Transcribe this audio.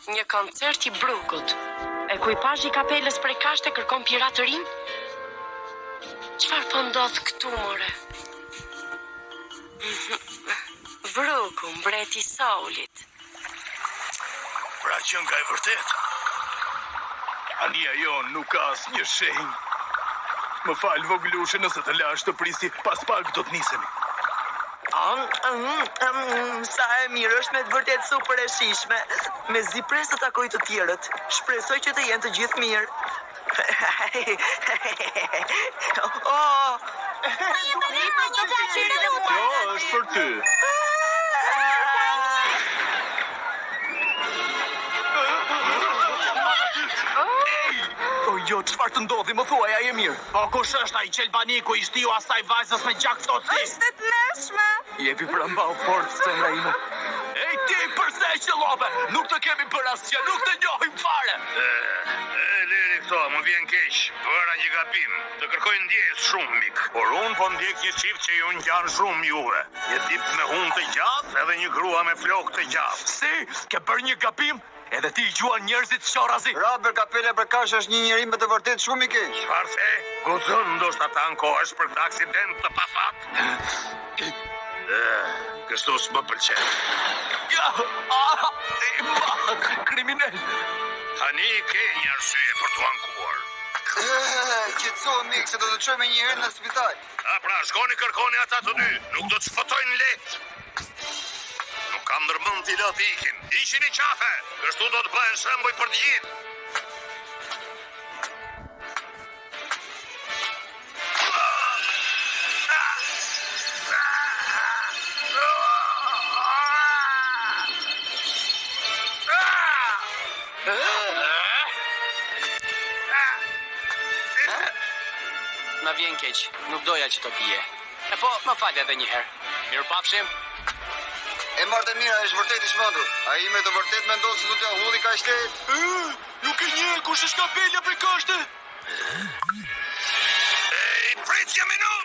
Një koncert I Brukut. Ekuipazhi I kapelës prej kashte kërkon piratërim? Çfarë po ndodh këtu, more? Bruku, mbreti I Saulit. Pra që nga e vërtet. Ania jon nuk ka asnjë shenjë. Më fal voglushe nëse të lash të prisi, pas pak do të nisemi. Sa e mirë është me të vërtet super e shishme. Me zi pres të takoj të tjerët. Shpresoj që të jenë të gjithë mirë. Kjo është për ty. O jo, çfarë të ndodhi, më thuaj, a je mirë? Po kush është ai qelbaniku I shtiu asaj vajzës me gjak ftohtë? Është të mëshme. Jepi për mball fort zemra ime. Ej ti, përse e qellove? Nuk të kemi për asgjë, nuk të njohim fare. Liri këto, më vjen keq. Bëra një gabim. Të kërkoj ndjes shumë mik. Por unë po ndjek një çift që ju ngjan shumë juve. Një tip me hunë të gjatë edhe një grua me flokë të gjatë. Si, ke bërë një gabim? Edhe ti I gjuan njerëzit qorazi. Robert Kapela për kash është një njeri me të vërtet shumë I keq. Çfarë the? Guxon ndoshta ta ankohesh për këtë aksident të pafat? Kështu s'më pëlqen. Kriminal. Tani ke një arsye për t'u ankuar. Qetëso mik se do të çojmë një herë në spital. A pra, shkoni kërkoni ata të dy. Nuk do të shfëtojnë lehtë. Nuk kam ndërmend t'i lë të ikin. Ishin I qafe. Kështu do të bëhen shembuj për të gjithë. Na vjen keq, nuk doja që të bie. E po, më fal edhe një herë. Mirupafshim. E marrë mira, është vërtet I shmendur. Ai me të vërtet mendon se do t'ja hulli kaq lehtë. Nuk e njeh kush është Kapela për kashte. Ej, prit një minutë!